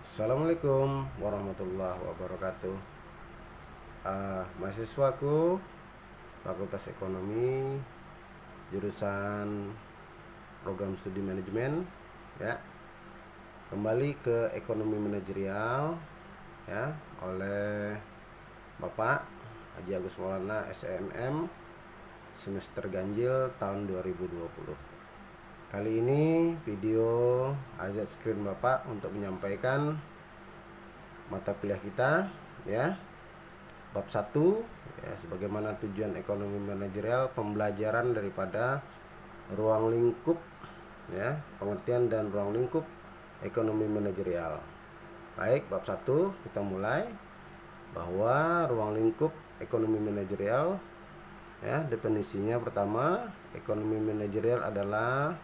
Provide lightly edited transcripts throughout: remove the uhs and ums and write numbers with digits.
Assalamualaikum warahmatullahi wabarakatuh. Mahasiswaku Fakultas Ekonomi jurusan Program Studi Manajemen, ya, kembali ke ekonomi manajerial, ya, oleh Bapak Haji Agus Maulana SMM semester ganjil tahun 2020. Kali ini video AZ screen Bapak untuk menyampaikan mata kuliah kita, ya, bab 1, ya, sebagaimana tujuan ekonomi manajerial, pembelajaran daripada ruang lingkup, ya, pengertian dan ruang lingkup ekonomi manajerial. Baik, bab 1 kita mulai, bahwa ruang lingkup ekonomi manajerial, ya, definisinya pertama, ekonomi manajerial adalah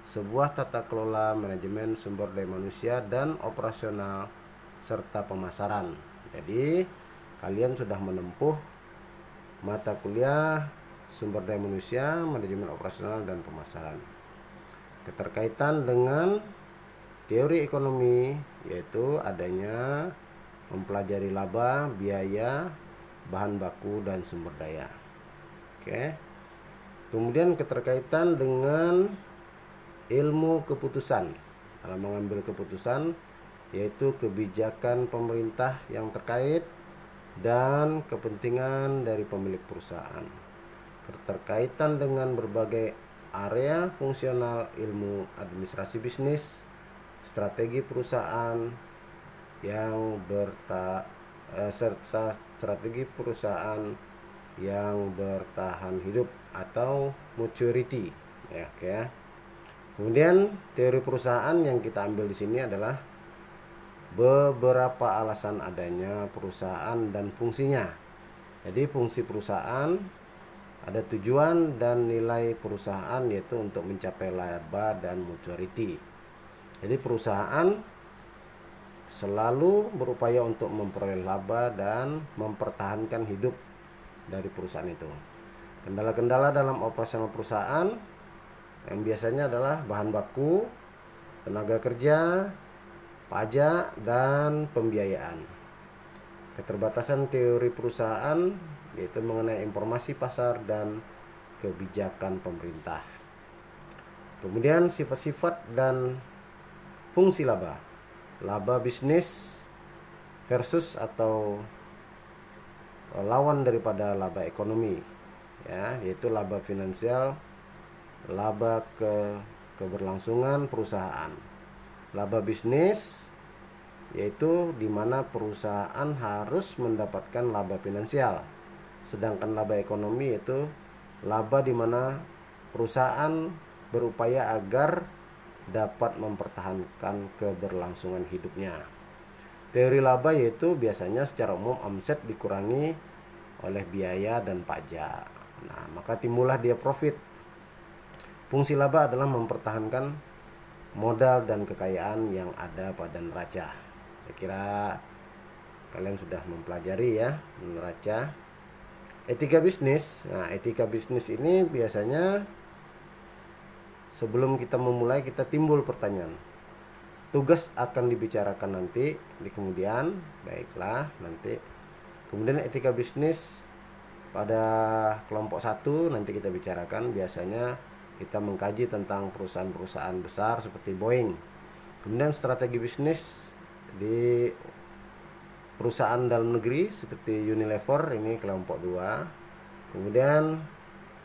sebuah tata kelola manajemen sumber daya manusia dan operasional serta pemasaran. Jadi kalian sudah menempuh mata kuliah sumber daya manusia, manajemen operasional dan pemasaran. Keterkaitan dengan teori ekonomi yaitu adanya mempelajari laba, biaya, bahan baku dan sumber daya. Oke. Kemudian keterkaitan dengan ilmu keputusan dalam mengambil keputusan, yaitu kebijakan pemerintah yang terkait dan kepentingan dari pemilik perusahaan. Keterkaitan dengan berbagai area fungsional ilmu administrasi bisnis, strategi perusahaan yang strategi perusahaan yang bertahan hidup atau maturity, ya, oke, ya. Kemudian teori perusahaan yang kita ambil di sini adalah beberapa alasan adanya perusahaan dan fungsinya. Jadi fungsi perusahaan, ada tujuan dan nilai perusahaan yaitu untuk mencapai laba dan maturity. Jadi perusahaan selalu berupaya untuk memperoleh laba dan mempertahankan hidup dari perusahaan itu. Kendala-kendala dalam operasional perusahaan yang biasanya adalah bahan baku, tenaga kerja, pajak, dan pembiayaan. Keterbatasan teori perusahaan yaitu mengenai informasi pasar dan kebijakan pemerintah. Kemudian sifat-sifat dan fungsi laba. Laba bisnis versus atau lawan daripada laba ekonomi, ya, yaitu laba finansial, laba keberlangsungan perusahaan. Laba bisnis yaitu di mana perusahaan harus mendapatkan laba finansial. Sedangkan laba ekonomi yaitu laba di mana perusahaan berupaya agar dapat mempertahankan keberlangsungan hidupnya. Teori laba yaitu biasanya secara umum omset dikurangi oleh biaya dan pajak. Nah, maka timbullah dia profit. Fungsi laba adalah mempertahankan modal dan kekayaan yang ada pada neraca. Saya kira kalian sudah mempelajari, ya, neraca. Etika bisnis. Nah, etika bisnis ini biasanya sebelum kita memulai kita timbul pertanyaan. Tugas akan dibicarakan nanti di kemudian, baiklah nanti. Kemudian etika bisnis pada kelompok 1 nanti kita bicarakan. Biasanya kita mengkaji tentang perusahaan-perusahaan besar seperti Boeing. Kemudian strategi bisnis di perusahaan dalam negeri seperti Unilever, ini kelompok 2. Kemudian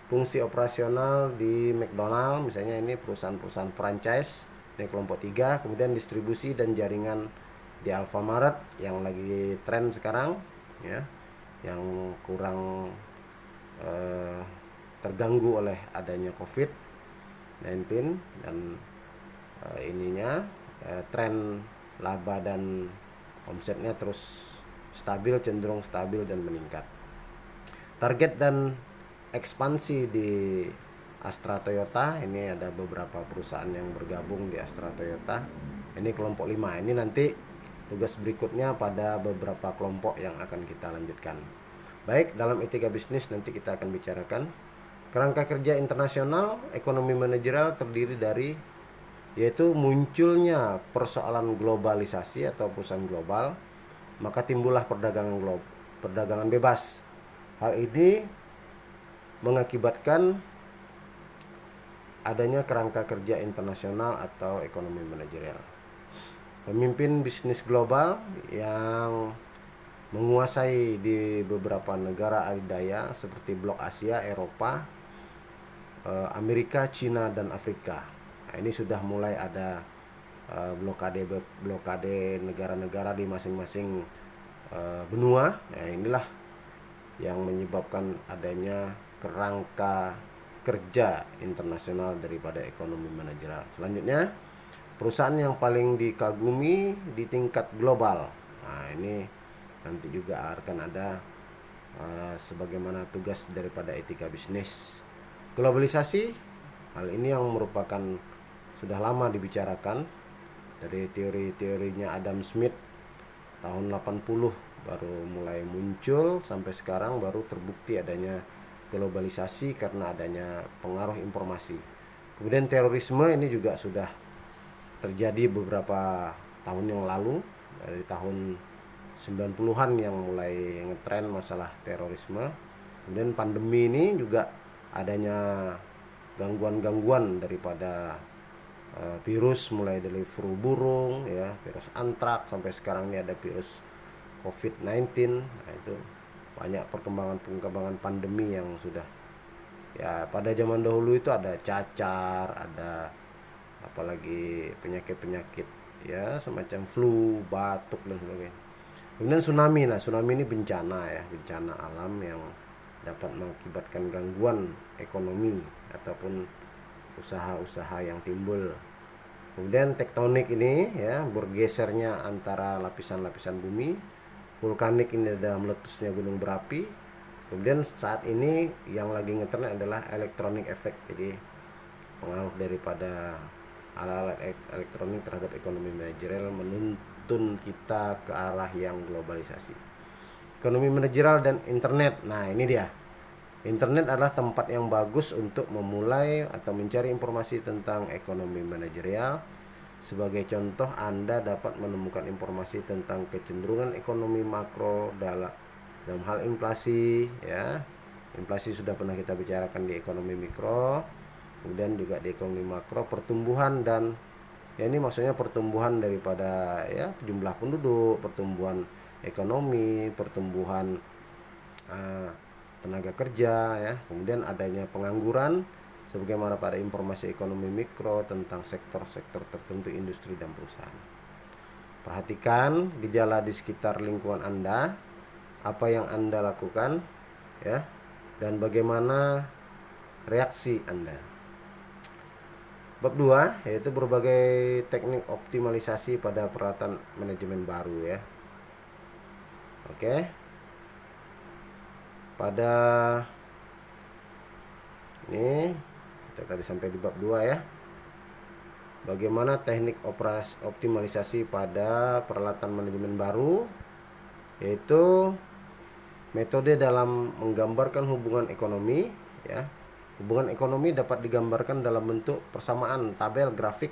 fungsi operasional di McDonald, misalnya ini perusahaan-perusahaan franchise, ini kelompok 3. Kemudian distribusi dan jaringan di Alfamart yang lagi tren sekarang, ya, yang kurang terganggu oleh adanya COVID-19 dan tren laba dan omsetnya terus stabil, cenderung stabil dan meningkat. Target dan ekspansi di Astra Toyota, ini ada beberapa perusahaan yang bergabung di Astra Toyota. Ini kelompok 5. Ini nanti tugas berikutnya pada beberapa kelompok yang akan kita lanjutkan. Baik, dalam etika bisnis nanti kita akan bicarakan kerangka kerja internasional ekonomi manajerial terdiri dari yaitu munculnya persoalan globalisasi atau perusahaan global, maka timbullah perdagangan bebas. Hal ini mengakibatkan adanya kerangka kerja internasional atau ekonomi manajerial. Pemimpin bisnis global yang menguasai di beberapa negara adidaya seperti blok Asia, Eropa, Amerika, Cina, dan Afrika. Nah, ini sudah mulai ada blokade negara-negara di masing-masing benua. Nah, inilah yang menyebabkan adanya kerangka kerja internasional daripada ekonomi manajerial. Selanjutnya, perusahaan yang paling dikagumi di tingkat global. Nah, ini nanti juga akan ada sebagaimana tugas daripada etika bisnis. Globalisasi, hal ini yang merupakan sudah lama dibicarakan dari teori-teorinya Adam Smith tahun 80 baru mulai muncul, sampai sekarang baru terbukti adanya globalisasi karena adanya pengaruh informasi. Kemudian terorisme ini juga sudah terjadi beberapa tahun yang lalu, dari tahun 90-an yang mulai ngetren masalah terorisme. Kemudian pandemi ini juga adanya gangguan-gangguan daripada virus, mulai dari flu burung ya, virus antrak, sampai sekarang ini ada virus COVID-19. Nah, itu banyak perkembangan pandemi yang sudah ya, pada zaman dahulu itu ada cacar, ada apalagi penyakit-penyakit ya semacam flu, batuk dan sebagainya. Kemudian tsunami. Nah, tsunami ini bencana ya, bencana alam yang dapat mengakibatkan gangguan ekonomi ataupun usaha-usaha yang timbul. Kemudian tektonik ini ya, bergesernya antara lapisan-lapisan bumi. Vulkanik ini adalah meletusnya gunung berapi. Kemudian saat ini yang lagi ngetren adalah electronic effect. Jadi pengaruh daripada alat-alat elektronik terhadap ekonomi manajerial menuntun kita ke arah yang globalisasi. Ekonomi manajerial dan internet. Nah, ini dia. Internet adalah tempat yang bagus untuk memulai atau mencari informasi tentang ekonomi manajerial. Sebagai contoh, Anda dapat menemukan informasi tentang kecenderungan ekonomi makro dalam hal inflasi ya. Inflasi sudah pernah kita bicarakan di ekonomi mikro. Kemudian juga di ekonomi makro, pertumbuhan dan ya, ini maksudnya pertumbuhan daripada ya jumlah penduduk, pertumbuhan ekonomi, pertumbuhan tenaga kerja ya, kemudian adanya pengangguran sebagaimana pada informasi ekonomi mikro tentang sektor-sektor tertentu industri dan perusahaan. Perhatikan gejala di sekitar lingkungan Anda, apa yang Anda lakukan ya, dan bagaimana reaksi Anda. Bab 2 yaitu berbagai teknik optimalisasi pada peralatan manajemen baru ya. Oke. Pada ini kita tadi sampai di bab 2 ya. Bagaimana teknik optimalisasi pada peralatan manajemen baru, yaitu metode dalam menggambarkan hubungan ekonomi ya. Hubungan ekonomi dapat digambarkan dalam bentuk persamaan tabel grafik.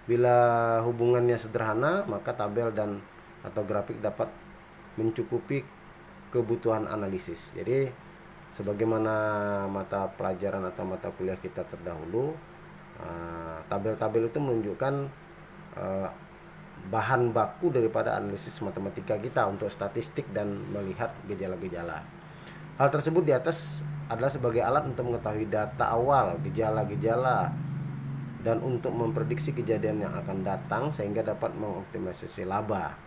Bila hubungannya sederhana, maka tabel dan atau grafik dapat mencukupi kebutuhan analisis. Jadi sebagaimana mata pelajaran atau mata kuliah kita terdahulu, tabel-tabel itu menunjukkan bahan baku daripada analisis matematika kita untuk statistik dan melihat gejala-gejala. Hal tersebut di atas adalah sebagai alat untuk mengetahui data awal, gejala-gejala, dan untuk memprediksi kejadian yang akan datang sehingga dapat mengoptimalisasi laba.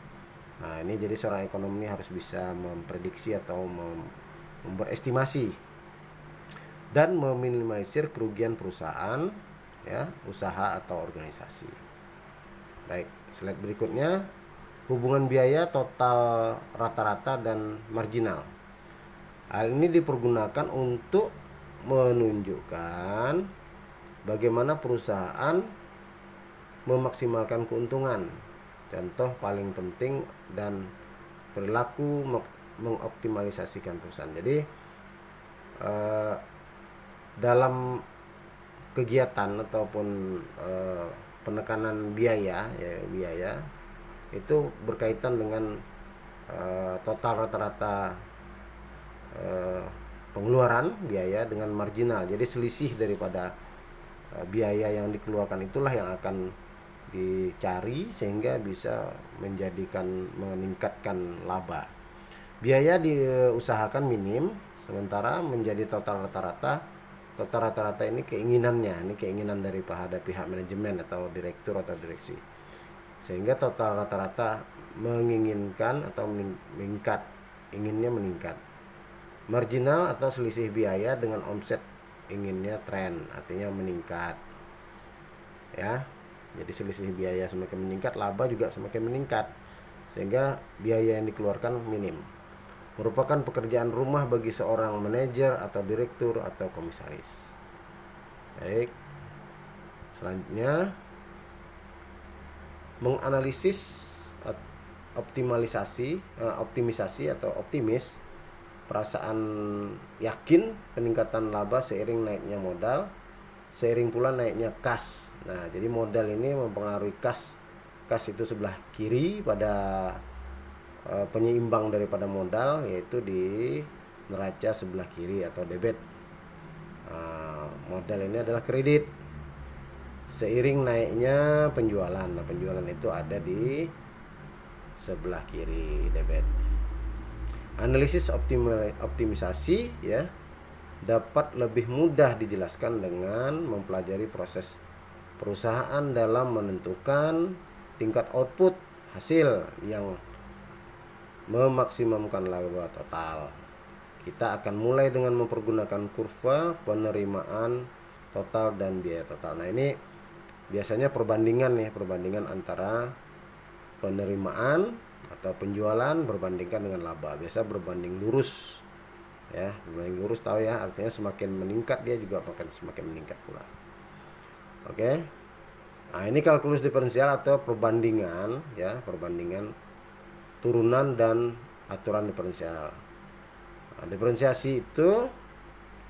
Nah, ini jadi seorang ekonom ini harus bisa memprediksi atau berestimasi dan meminimalisir kerugian perusahaan ya, usaha atau organisasi. Baik, slide berikutnya, hubungan biaya total rata-rata dan marginal. Hal ini dipergunakan untuk menunjukkan bagaimana perusahaan memaksimalkan keuntungan. Contoh paling penting dan perilaku mengoptimalisasikan perusahaan. Jadi dalam kegiatan ataupun penekanan biaya, ya biaya itu berkaitan dengan total rata-rata pengeluaran biaya dengan marginal. Jadi selisih daripada biaya yang dikeluarkan itulah yang akan dicari sehingga bisa meningkatkan laba. Biaya diusahakan minim, sementara menjadi total rata-rata. Total rata-rata ini keinginannya, ini keinginan daripada pihak manajemen atau direktur atau direksi. Sehingga total rata-rata menginginkan atau meningkat, inginnya meningkat. Marginal atau selisih biaya dengan omset inginnya tren, artinya meningkat. Ya. Jadi selisih biaya semakin meningkat, laba juga semakin meningkat. Sehingga biaya yang dikeluarkan minim. Merupakan pekerjaan rumah bagi seorang manajer atau direktur atau komisaris. Baik. Selanjutnya menganalisis optimisasi atau optimis, perasaan yakin peningkatan laba seiring naiknya modal, seiring pula naiknya kas. Nah, jadi modal ini mempengaruhi kas. Kas itu sebelah kiri pada penyeimbang daripada modal, yaitu di neraca sebelah kiri atau debit. Modal ini adalah kredit. Seiring naiknya penjualan. Nah, penjualan itu ada di sebelah kiri debit. Analisis optimisasi ya dapat lebih mudah dijelaskan dengan mempelajari proses perusahaan dalam menentukan tingkat output hasil yang memaksimumkan laba total. Kita akan mulai dengan mempergunakan kurva penerimaan total dan biaya total. Nah, ini biasanya perbandingan antara penerimaan atau penjualan berbandingkan dengan laba. Biasa berbanding lurus. Ya, berbanding lurus tahu ya, artinya semakin meningkat dia juga akan semakin meningkat pula. Oke. Nah, ini kalkulus diferensial atau perbandingan ya, perbandingan turunan dan aturan diferensial. Nah, diferensiasi itu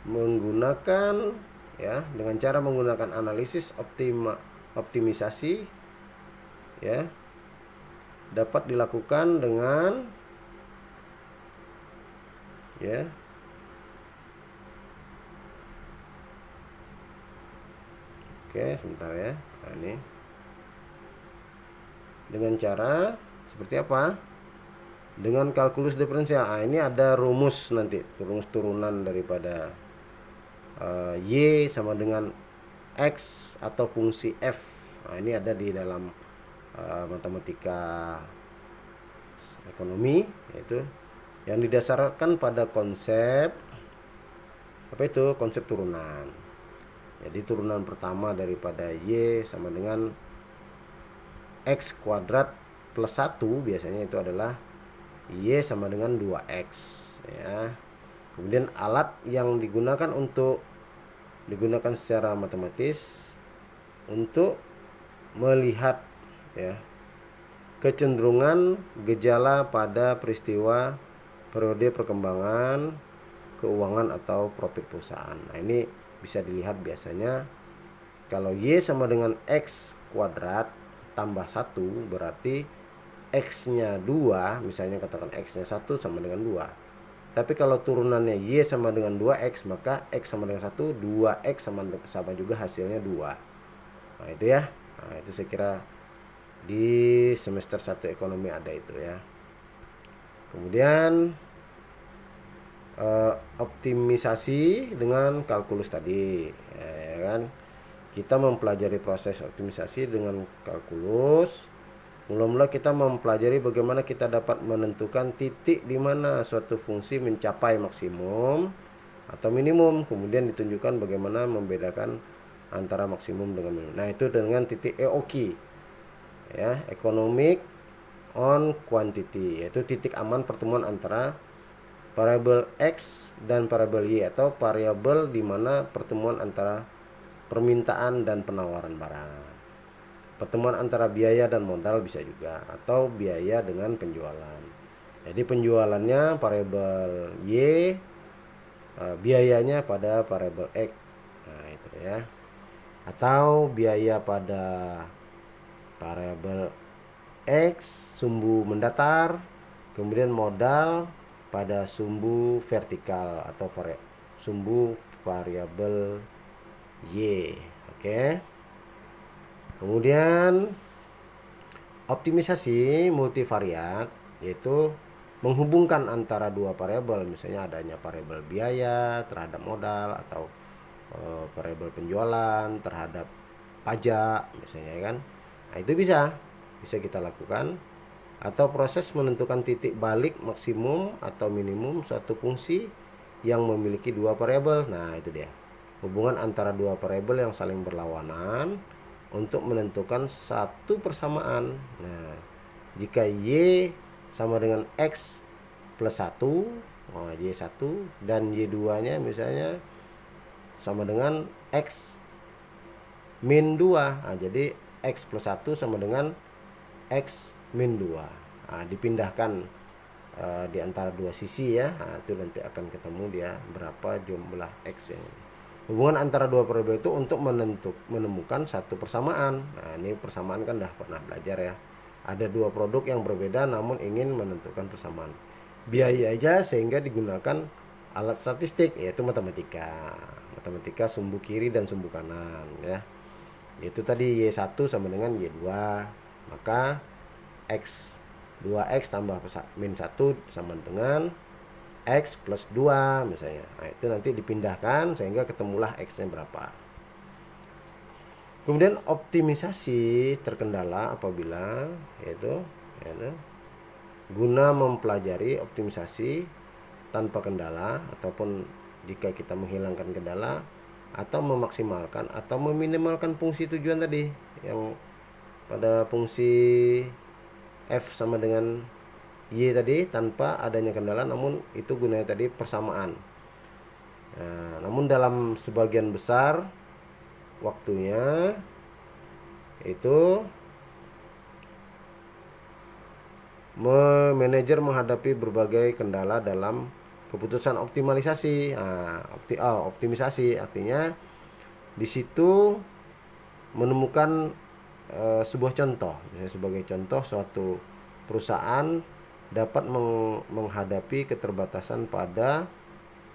menggunakan ya dengan cara menggunakan analisis optimisasi ya dapat dilakukan dengan ya oke sebentar ya. Nah, ini dengan cara seperti apa? Dengan kalkulus diferensial. Nah, ini ada rumus nanti, rumus turunan daripada Y sama dengan X atau fungsi F. Nah, ini ada di dalam matematika ekonomi, yaitu yang didasarkan pada konsep apa itu? Konsep turunan. Jadi turunan pertama daripada Y sama dengan X kuadrat plus 1 biasanya itu adalah Y sama dengan 2X ya. Kemudian alat yang digunakan secara matematis untuk melihat ya kecenderungan gejala pada peristiwa periode perkembangan keuangan atau profit perusahaan. Nah, ini bisa dilihat biasanya kalau Y sama dengan X kuadrat tambah 1 berarti X-nya 2, misalnya katakan X-nya 1 sama dengan 2. Tapi kalau turunannya Y sama dengan 2X, maka X sama dengan 1, 2X sama juga hasilnya 2. Nah, itu ya. Nah, itu saya kira di semester 1 ekonomi ada itu ya. Kemudian optimisasi dengan kalkulus tadi ya kan. Kita mempelajari proses optimisasi dengan kalkulus. Mula-mula kita mempelajari bagaimana kita dapat menentukan titik di mana suatu fungsi mencapai maksimum atau minimum. Kemudian ditunjukkan bagaimana membedakan antara maksimum dengan minimum. Nah, itu dengan titik EOQ ya, economic on quantity, yaitu titik aman pertemuan antara variabel X dan variabel Y atau variabel di mana pertemuan antara permintaan dan penawaran barang. Pertemuan antara biaya dan modal bisa juga, atau biaya dengan penjualan. Jadi penjualannya variabel Y, biayanya pada variabel X. Nah, itu ya. Atau biaya pada variabel X sumbu mendatar, kemudian modal pada sumbu vertikal atau sumbu variabel Y. Oke. Kemudian optimisasi multivariat yaitu menghubungkan antara dua variabel, misalnya adanya variabel biaya terhadap modal atau variabel penjualan terhadap pajak misalnya kan. Nah, itu bisa kita lakukan, atau proses menentukan titik balik maksimum atau minimum suatu fungsi yang memiliki dua variabel. Nah, itu dia. Hubungan antara dua variabel yang saling berlawanan untuk menentukan satu persamaan. Nah, jika Y sama dengan X plus 1, Y1 dan Y2-nya misalnya sama dengan X min 2. Nah, jadi X plus 1 sama dengan X min 2. Nah, dipindahkan di antara dua sisi ya. Nah, itu nanti akan ketemu dia berapa jumlah X yang hubungan antara dua variabel itu untuk menemukan satu persamaan. Nah, ini persamaan kan udah pernah belajar ya. Ada dua produk yang berbeda namun ingin menentukan persamaan biaya aja, sehingga digunakan alat statistik yaitu matematika. Matematika sumbu kiri dan sumbu kanan ya. Yaitu tadi Y1 sama dengan Y2. Maka X 2X tambah min 1 sama dengan X plus 2 misalnya. Nah, itu nanti dipindahkan sehingga ketemulah X-nya berapa. Kemudian optimisasi terkendala apabila yaitu guna mempelajari optimisasi tanpa kendala, ataupun jika kita menghilangkan kendala atau memaksimalkan atau meminimalkan fungsi tujuan tadi yang pada fungsi F sama dengan Y tadi tanpa adanya kendala, namun itu gunanya tadi persamaan. Nah, namun dalam sebagian besar waktunya itu manajer menghadapi berbagai kendala dalam keputusan optimalisasi. Nah, optimisasi artinya di situ menemukan sebuah contoh. Misalnya sebagai contoh, suatu perusahaan dapat menghadapi keterbatasan pada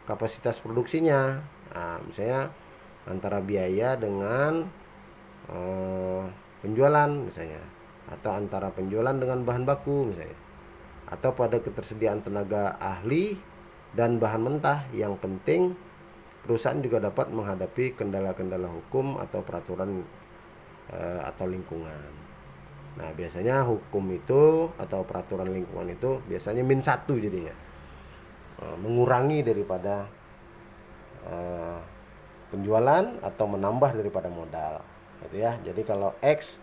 kapasitas produksinya. Nah, misalnya antara biaya dengan penjualan misalnya, atau antara penjualan dengan bahan baku misalnya, atau pada ketersediaan tenaga ahli dan bahan mentah. Yang penting perusahaan juga dapat menghadapi kendala-kendala hukum atau peraturan atau lingkungan. Nah, biasanya hukum itu atau peraturan lingkungan itu biasanya min 1 jadinya, mengurangi daripada penjualan atau menambah daripada modal gitu ya. Jadi kalau X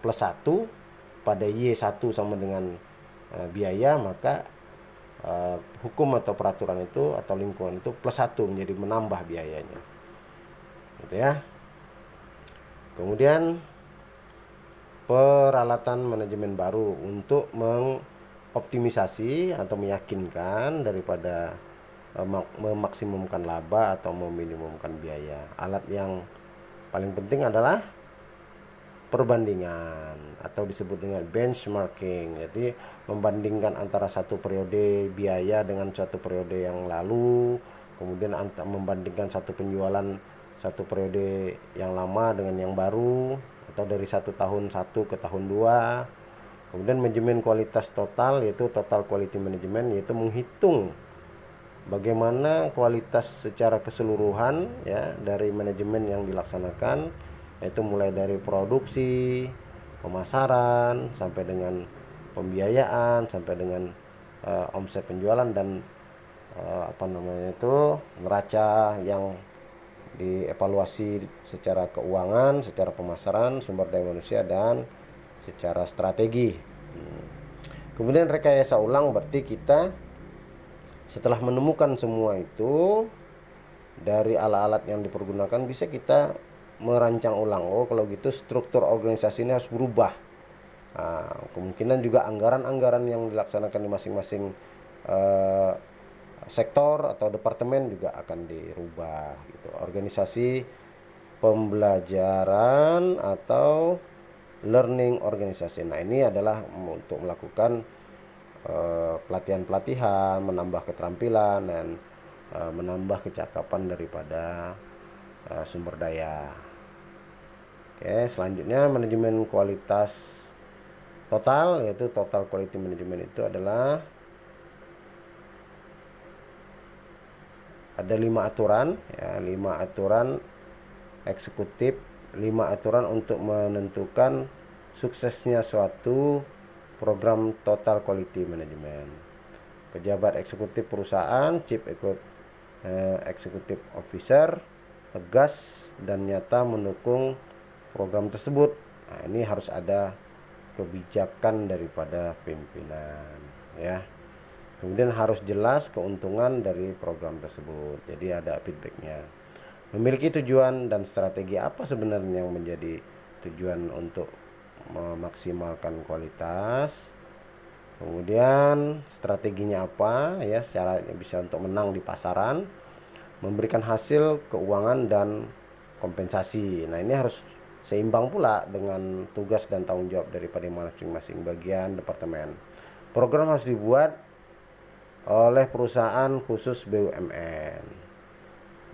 plus 1 pada Y1 sama dengan biaya, maka hukum atau peraturan itu atau lingkungan itu plus 1 menjadi menambah biayanya gitu ya. Kemudian peralatan manajemen baru untuk mengoptimisasi atau meyakinkan daripada memaksimumkan laba atau meminimumkan biaya. Alat yang paling penting adalah perbandingan atau disebut dengan benchmarking. Jadi membandingkan antara satu periode biaya dengan satu periode yang lalu, kemudian membandingkan satu penjualan satu periode yang lama dengan yang baru, atau dari satu tahun 1 ke tahun 2. Kemudian manajemen kualitas total, yaitu total quality management, yaitu menghitung bagaimana kualitas secara keseluruhan ya dari manajemen yang dilaksanakan, yaitu mulai dari produksi, pemasaran, sampai dengan pembiayaan, sampai dengan omset penjualan dan neraca yang dievaluasi secara keuangan, secara pemasaran, sumber daya manusia, dan secara strategi. Kemudian rekayasa ulang berarti kita setelah menemukan semua itu dari alat-alat yang dipergunakan, bisa kita merancang ulang. Oh, kalau gitu struktur organisasi ini harus berubah. Nah, kemungkinan juga anggaran-anggaran yang dilaksanakan di masing-masing sektor atau departemen juga akan dirubah gitu. Organisasi pembelajaran atau learning organization. Nah, ini adalah untuk melakukan pelatihan-pelatihan, menambah keterampilan dan menambah kecakapan daripada sumber daya. Oke, selanjutnya manajemen kualitas total, yaitu total quality management itu adalah ada 5 aturan ya, 5 aturan eksekutif, 5 aturan untuk menentukan suksesnya suatu program total quality management. Pejabat eksekutif perusahaan, chief executive officer, tegas dan nyata mendukung program tersebut. Nah, ini harus ada kebijakan daripada pimpinan ya. Kemudian harus jelas keuntungan dari program tersebut. Jadi ada feedbacknya. Memiliki tujuan dan strategi apa sebenarnya yang menjadi tujuan untuk memaksimalkan kualitas. Kemudian strateginya apa ya, secara bisa untuk menang di pasaran, memberikan hasil keuangan dan kompensasi. Nah, ini harus seimbang pula dengan tugas dan tanggung jawab daripada masing-masing bagian departemen. Program harus dibuat oleh perusahaan khusus BUMN.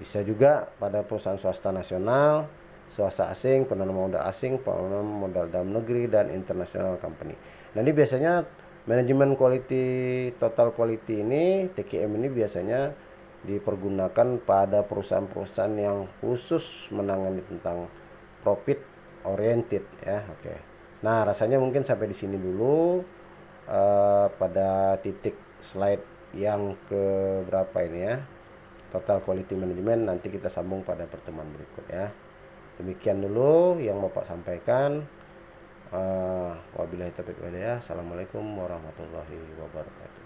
Bisa juga pada perusahaan swasta nasional, swasta asing, penanam modal asing, penanam modal dalam negeri, dan international company. Nah, ini biasanya manajemen quality, total quality ini, TQM ini biasanya dipergunakan pada perusahaan-perusahaan yang khusus menangani tentang profit oriented ya. Oke. Nah, rasanya mungkin sampai di sini dulu pada titik slide yang ke berapa ini ya. Total quality management, nanti kita sambung pada pertemuan berikut ya. Demikian dulu yang Bapak sampaikan. Wabillahi taufiq wal hidayah. Assalamualaikum warahmatullahi wabarakatuh.